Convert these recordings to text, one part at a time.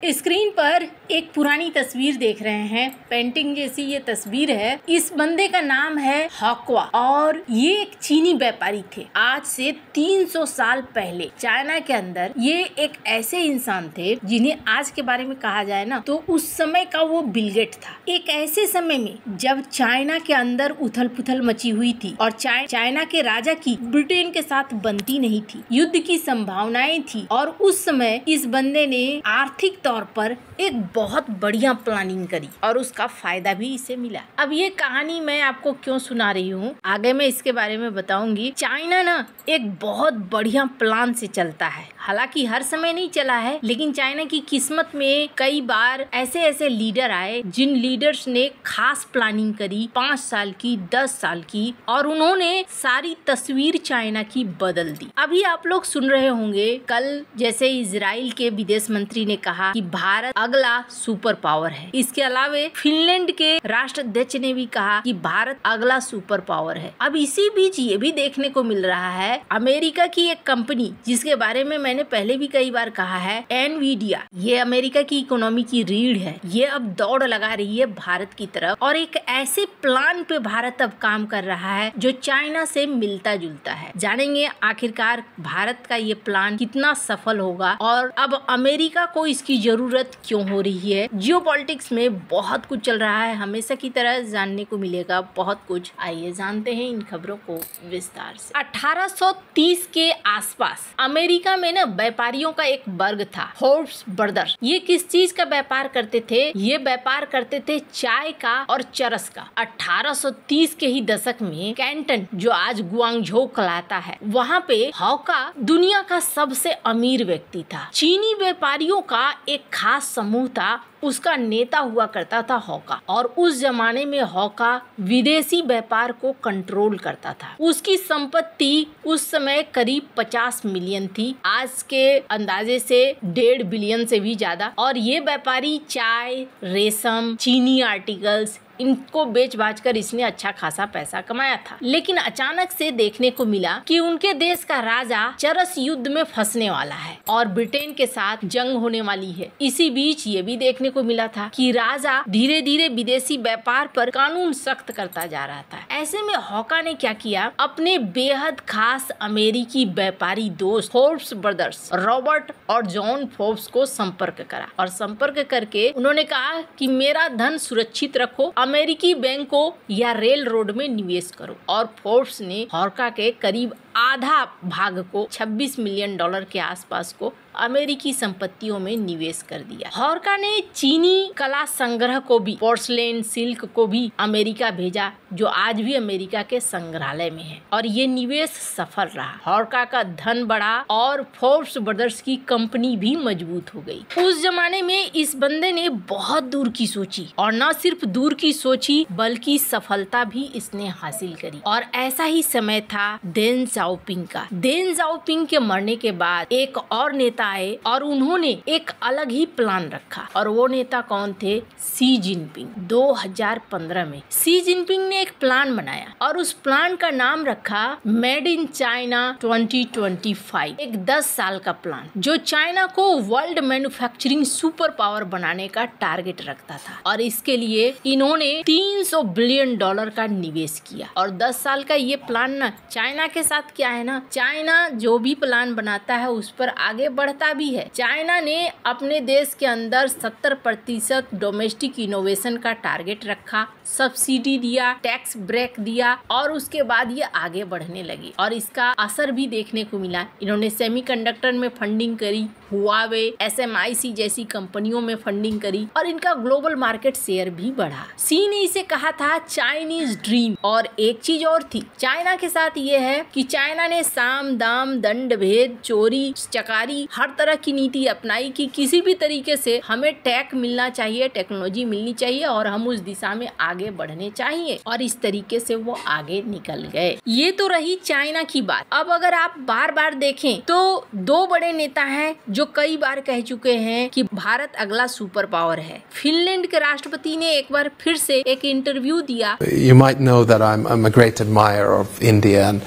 Screen पर एक पुरानी तस्वीर देख रहे हैं। पेंटिंग जैसी ये तस्वीर है। इस बंदे का नाम है हॉकवा और ये एक चीनी व्यापारी थे। आज से 300 साल पहले चाइना के अंदर ये एक ऐसे इंसान थे जिन्हें आज के बारे में कहा जाए ना तो उस समय का वो बिल गेट था। एक ऐसे समय में जब चाइना के अंदर उथल पुथल मची हुई थी और चाइना के राजा की ब्रिटेन के साथ बनती नहीं थी, युद्ध की संभावनाएं थी और उस समय इस बंदे ने आर्थिक तौर पर एक बहुत बढ़िया प्लानिंग करी और उसका फायदा भी इसे मिला। अब ये कहानी मैं आपको क्यों सुना रही हूँ, आगे मैं इसके बारे में बताऊंगी। चाइना ना एक बहुत बढ़िया प्लान से चलता है, हालांकि हर समय नहीं चला है, लेकिन चाइना की किस्मत में कई बार ऐसे ऐसे लीडर आए जिन लीडर्स ने खास प्लानिंग करी 5 साल की, 10 साल की, और उन्होंने सारी तस्वीर चाइना की बदल दी। अभी आप लोग सुन रहे होंगे कल जैसे इजराइल के विदेश मंत्री ने कहा कि भारत अगला सुपर पावर है। इसके अलावा फिनलैंड के राष्ट्राध्यक्ष ने भी कहा कि भारत अगला सुपर पावर है। अब इसी बीच ये भी देखने को मिल रहा है अमेरिका की एक कंपनी जिसके बारे में मैंने पहले भी कई बार कहा है, एनवीडिया, ये अमेरिका की इकोनॉमी की रीढ़ है। ये अब दौड़ लगा रही है भारत की तरफ और एक ऐसे प्लान पे भारत अब काम कर रहा है जो चाइना से मिलता जुलता है। जानेंगे आखिरकार भारत का ये प्लान कितना सफल होगा और अब अमेरिका को इसकी जरूरत क्यों हो रही है। जियोपॉलिटिक्स में बहुत कुछ चल रहा है, हमेशा की तरह जानने को मिलेगा बहुत कुछ। आइए जानते हैं इन खबरों को विस्तार से। 1830 के आसपास अमेरिका में ना व्यापारियों का एक वर्ग था, फोर्ब्स ब्रदर्स। ये किस चीज का व्यापार करते थे? ये व्यापार करते थे चाय का और चरस का। 1830 के ही दशक में कैंटन, जो आज गुआंगझो कहलाता है, वहाँ पे हॉका दुनिया का सबसे अमीर व्यक्ति था। चीनी व्यापारियों का एक खास समूह था, उसका नेता हुआ करता था हॉका, और उस जमाने में हॉका विदेशी व्यापार को कंट्रोल करता था। उसकी संपत्ति उस समय करीब 50 मिलियन थी, आज के अंदाजे से 1.5 बिलियन से भी ज्यादा। और ये व्यापारी चाय, रेशम, चीनी आर्टिकल्स, इनको बेच बाच कर इसने अच्छा खासा पैसा कमाया था। लेकिन अचानक से देखने को मिला कि उनके देश का राजा चरस युद्ध में फंसने वाला है और ब्रिटेन के साथ जंग होने वाली है। इसी बीच ये भी देखने को मिला था कि राजा धीरे धीरे विदेशी व्यापार पर कानून सख्त करता जा रहा था। ऐसे में हॉका ने क्या किया, अपने बेहद खास अमेरिकी व्यापारी दोस्त फोर्ब्स ब्रदर्स रॉबर्ट और जॉन फोर्ब्स को संपर्क करा और संपर्क करके उन्होंने कहा कि मेरा धन सुरक्षित रखो, अमेरिकी बैंकों या रेल रोड में निवेश करो। और फोर्ब्स ने हॉका के करीब आधा भाग को 26 मिलियन डॉलर के आसपास को अमेरिकी संपत्तियों में निवेश कर दिया। हॉका ने चीनी कला संग्रह को भी, पोर्सलेन, सिल्क को भी अमेरिका भेजा, जो आज भी अमेरिका के संग्रहालय में है, और ये निवेश सफल रहा। हॉका का धन बढ़ा और फोर्ब्स ब्रदर्स की कंपनी भी मजबूत हो गई। उस जमाने में इस बंदे ने बहुत दूर की सोची, और न सिर्फ दूर की सोची बल्कि सफलता भी इसने हासिल करी। और ऐसा ही समय था देन जाओपिंग का। देन जाओपिंग के मरने के बाद एक और नेता आए और उन्होंने एक अलग ही प्लान रखा, और वो नेता कौन थे? Xi Jinping. 2015 में शी जिनपिंग ने एक प्लान बनाया और उस प्लान का नाम रखा मेड इन चाइना 2025। एक 10 साल का प्लान जो चाइना को वर्ल्ड मैन्युफैक्चरिंग सुपर पावर बनाने का टारगेट रखता था। और इसके लिए इन्होंने 300 बिलियन डॉलर का निवेश किया। और 10 साल का ये प्लान ना, चाइना के साथ क्या है ना, चाइना जो भी प्लान बनाता है उस पर आगे बढ़ता भी है। चाइना ने अपने देश के अंदर 70% डोमेस्टिक इनोवेशन का टारगेट रखा, सब्सिडी दिया, टैक्स ब्रेक दिया, और उसके बाद ये आगे बढ़ने लगी और इसका असर भी देखने को मिला। इन्होंने सेमीकंडक्टर में फंडिंग करी, हुआवे, SMIC जैसी कंपनियों में फंडिंग करी, और इनका ग्लोबल मार्केट शेयर भी बढ़ा। सी ने इसे कहा था चाइनीज ड्रीम। और एक चीज और थी चाइना के साथ, ये है कि चाइना ने साम दाम दंड भेद, चोरी चकारी, हर तरह की नीति अपनाई कि किसी भी तरीके से हमें टेक मिलना चाहिए, टेक्नोलॉजी मिलनी चाहिए और हम उस दिशा में आगे बढ़ने चाहिए, और इस तरीके से वो आगे निकल गए। ये तो रही चाइना की बात। अब अगर आप बार बार देखें तो 2 बड़े नेता हैं जो कई बार कह चुके हैं कि भारत अगला सुपर पावर है। फिनलैंड के राष्ट्रपति ने एक बार फिर से एक इंटरव्यू दिया। You might know that I'm a great admirer of India and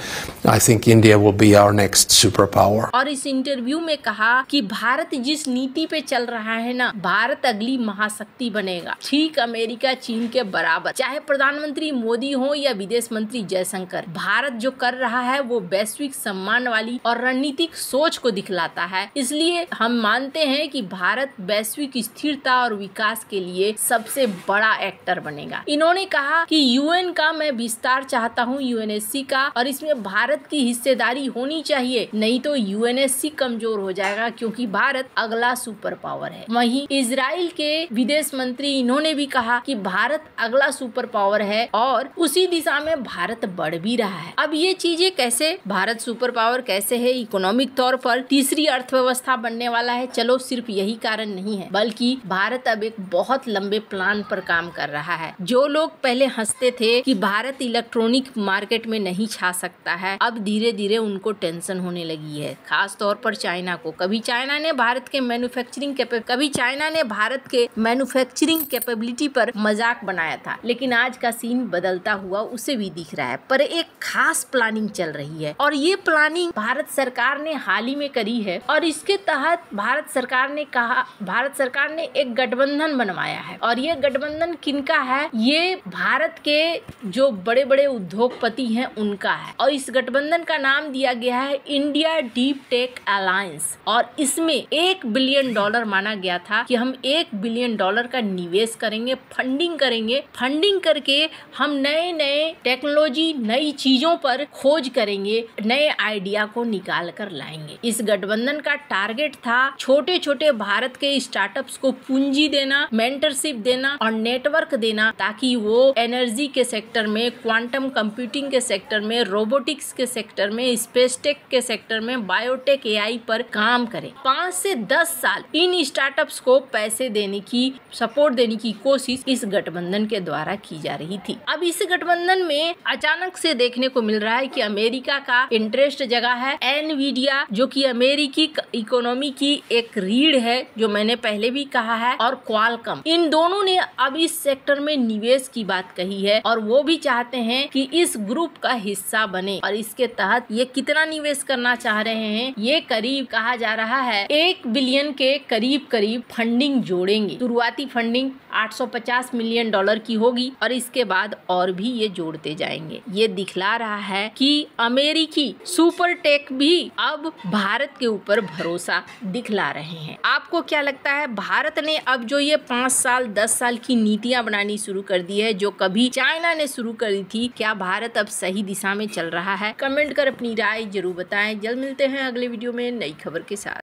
I think India will be our next superpower. और इस इंटरव्यू में कहा कि भारत जिस नीति पे चल रहा है ना, भारत अगली महाशक्ति बनेगा, ठीक अमेरिका चीन के बराबर। चाहे प्रधानमंत्री मोदी हो या विदेश मंत्री जयशंकर, भारत जो कर रहा है वो वैश्विक सम्मान वाली और रणनीतिक सोच को दिखलाता है। इसलिए हम मानते हैं कि भारत वैश्विक स्थिरता और विकास के लिए सबसे बड़ा एक्टर बनेगा। इन्होंने कहा कि यूएन का मैं विस्तार चाहता हूँ, यूएनएससी का, और इसमें भारत की हिस्सेदारी होनी चाहिए, नहीं तो यूएनएससी कमजोर हो जाएगा, क्योंकि भारत अगला सुपर पावर है। वहीं इजराइल के विदेश मंत्री इन्होंने भी कहा कि भारत अगला सुपर पावर है और उसी दिशा में भारत बढ़ भी रहा है। अब ये चीजें कैसे, भारत सुपर पावर कैसे है, इकोनॉमिक तौर पर तीसरी अर्थव्यवस्था बनने वाला है, चलो सिर्फ यही कारण नहीं है, बल्कि भारत अब एक बहुत लंबे प्लान पर काम कर रहा है। जो लोग पहले हंसते थे कि भारत इलेक्ट्रॉनिक मार्केट में नहीं छा सकता है, अब धीरे धीरे उनको टेंशन होने लगी है, खास तौर पर चाइना को। कभी चाइना ने भारत के मैन्युफैक्चरिंग कैपेबिलिटी पर मजाक बनाया था, लेकिन आज का सीन बदलता हुआ उसे भी दिख रहा है। पर एक खास प्लानिंग चल रही है और ये प्लानिंग भारत सरकार ने हाल ही में करी है और इसके तहत भारत सरकार ने एक गठबंधन बनवाया है। और ये गठबंधन किनका है? ये भारत के जो बड़े बड़े उद्योगपति हैं उनका है और इस गठबंधन का नाम दिया गया है इंडिया डीप टेक अलायंस। और इसमें $1 बिलियन माना गया था कि हम $1 बिलियन का निवेश करेंगे, फंडिंग करके हम नए नए टेक्नोलॉजी, नई चीजों पर खोज करेंगे, नए आइडिया को निकाल कर लाएंगे। इस गठबंधन का टारगेट था छोटे छोटे भारत के स्टार्टअप्स को पूंजी देना, मेंटरशिप देना और नेटवर्क देना, ताकि वो एनर्जी के सेक्टर में, क्वांटम कंप्यूटिंग के सेक्टर में, रोबोटिक्स के सेक्टर में, स्पेस टेक के सेक्टर में, बायोटेक, एआई पर काम करें। 5 से 10 साल इन स्टार्टअप्स को पैसे देने की, सपोर्ट देने की कोशिश इस गठबंधन के द्वारा की जा रही थी। अब इस गठबंधन में अचानक से देखने को मिल रहा है कि अमेरिका का इंटरेस्ट जगा है। एनवीडिया जो कि अमेरिकी इकोनॉमी की एक रीढ़ है, जो मैंने पहले भी कहा है, और क्वालकॉम, इन दोनों ने अब इस सेक्टर में निवेश की बात कही है और वो भी चाहते हैं कि इस ग्रुप का हिस्सा बने। और इसके तहत ये कितना निवेश करना चाह रहे हैं? ये करीब कहा जा रहा है $1 बिलियन के करीब फंडिंग जोड़ेंगे। शुरुआती फंडिंग $850 मिलियन की होगी और इसके बाद और भी ये जोड़ते जाएंगे। ये दिखला रहा है कि अमेरिकी सुपर टेक भी अब भारत के ऊपर भरोसा दिखला रहे हैं। आपको क्या लगता है, भारत ने अब जो ये 5 साल 10 साल की नीतियां बनानी शुरू कर दी है, जो कभी चाइना ने शुरू करी थी, क्या भारत अब सही दिशा में चल रहा है? कमेंट कर अपनी राय जरूर बताएं। जल्द मिलते हैं अगले वीडियो में नई खबर के साथ।